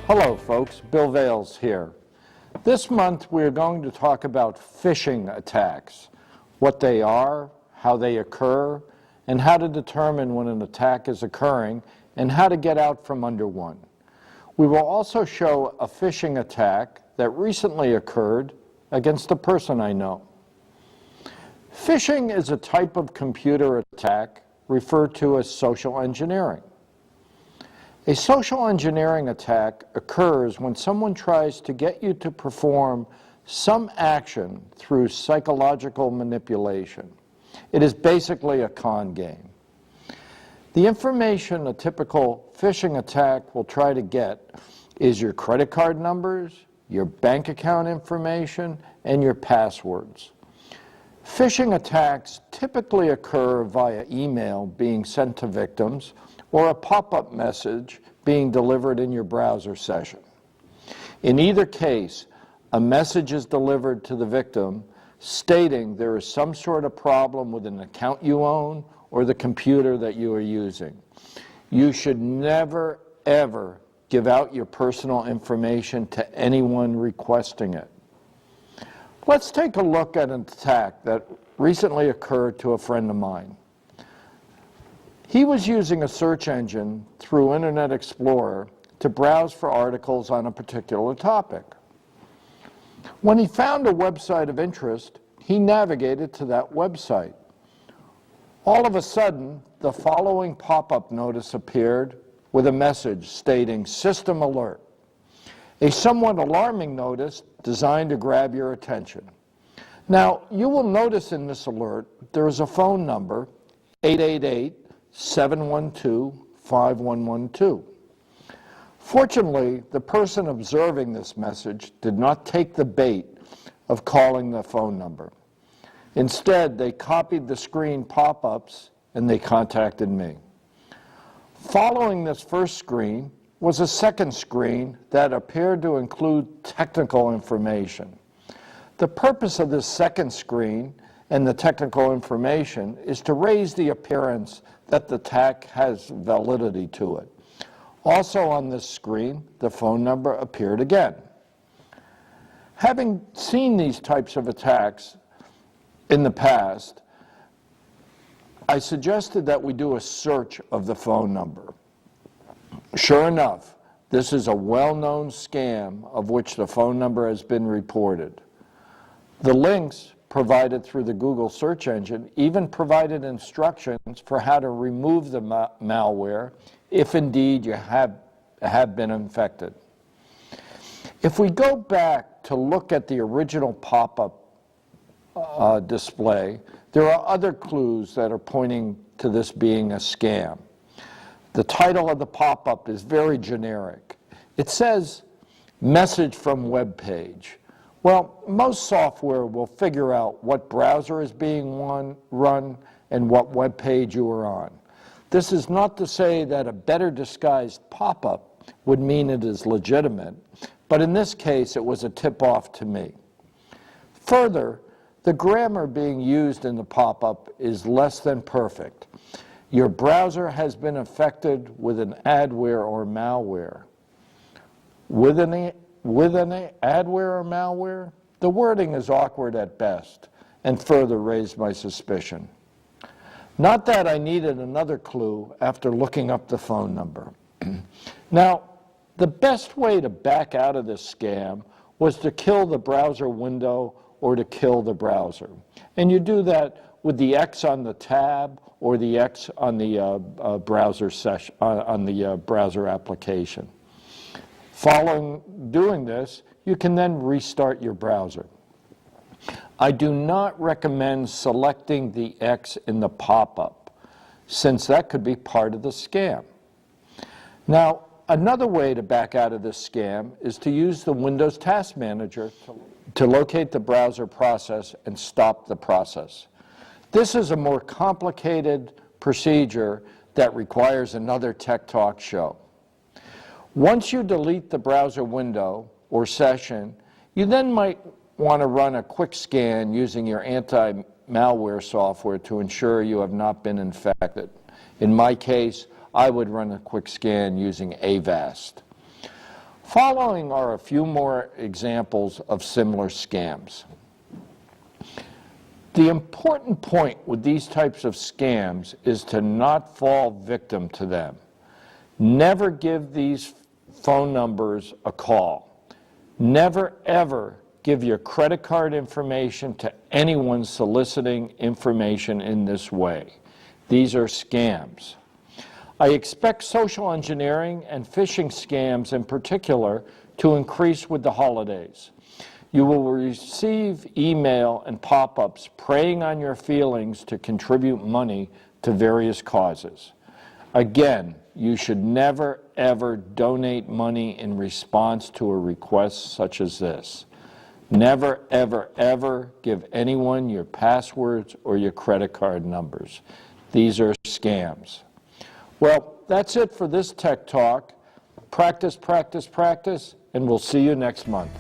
Hello folks, Bill Vales here. This month we're going to talk about phishing attacks, what they are, how they occur, and how to determine when an attack is occurring and how to get out from under one. We will also show a phishing attack that recently occurred against a person I know. Phishing is a type of computer attack referred to as social engineering. A social engineering attack occurs when someone tries to get you to perform some action through psychological manipulation. It is basically a con game. The information a typical phishing attack will try to get is your credit card numbers, your bank account information, and your passwords. Phishing attacks typically occur via email being sent to victims or a pop-up message being delivered in your browser session. In either case, a message is delivered to the victim stating there is some sort of problem with an account you own or the computer that you are using. You should never, ever give out your personal information to anyone requesting it. Let's take a look at an attack that recently occurred to a friend of mine. He was using a search engine through Internet Explorer to browse for articles on a particular topic. When he found a website of interest, he navigated to that website. All of a sudden, the following pop-up notice appeared with a message stating "System Alert," a somewhat alarming notice designed to grab your attention. Now, you will notice in this alert there is a phone number, 888-712-5112. Fortunately, the person observing this message did not take the bait of calling the phone number. Instead, they copied the screen pop-ups and they contacted me. Following this first screen was a second screen that appeared to include technical information. The purpose of this second screen and the technical information is to raise the appearance that the attack has validity to it. Also on this screen, the phone number appeared again. Having seen these types of attacks in the past, I suggested that we do a search of the phone number. Sure enough, this is a well-known scam of which the phone number has been reported. The links provided through the Google search engine even provided instructions for how to remove the malware if indeed you have been infected. If we go back to look at the original pop-up display, there are other clues that are pointing to this being a scam. The title of the pop-up is very generic. It says, "Message from web page." Well, most software will figure out what browser is being run and what web page you are on. This is not to say that a better disguised pop-up would mean it is legitimate, but in this case it was a tip-off to me. Further, the grammar being used in the pop-up is less than perfect. Your browser has been affected with an adware or malware. With an adware or malware? The wording is awkward at best and further raised my suspicion. Not that I needed another clue after looking up the phone number. Now, the best way to back out of this scam was to kill the browser window or to kill the browser. And you do that with the X on the tab or the X on the browser session, on the browser application. Following doing this, you can then restart your browser. I do not recommend selecting the X in the pop-up, since that could be part of the scam. Now, another way to back out of this scam is to use the Windows Task Manager to locate the browser process and stop the process. This is a more complicated procedure that requires another Tech Talk show. Once you delete the browser window or session, you then might want to run a quick scan using your anti-malware software to ensure you have not been infected. In my case, I would run a quick scan using Avast. Following are a few more examples of similar scams. The important point with these types of scams is to not fall victim to them. Never give these phone numbers a call. Never, ever give your credit card information to anyone soliciting information in this way. These are scams. I expect social engineering and phishing scams in particular to increase with the holidays. You will receive email and pop-ups preying on your feelings to contribute money to various causes. Again, you should never, ever donate money in response to a request such as this. Never, ever, ever give anyone your passwords or your credit card numbers. These are scams. Well, that's it for this Tech Talk. Practice, practice, practice, and we'll see you next month.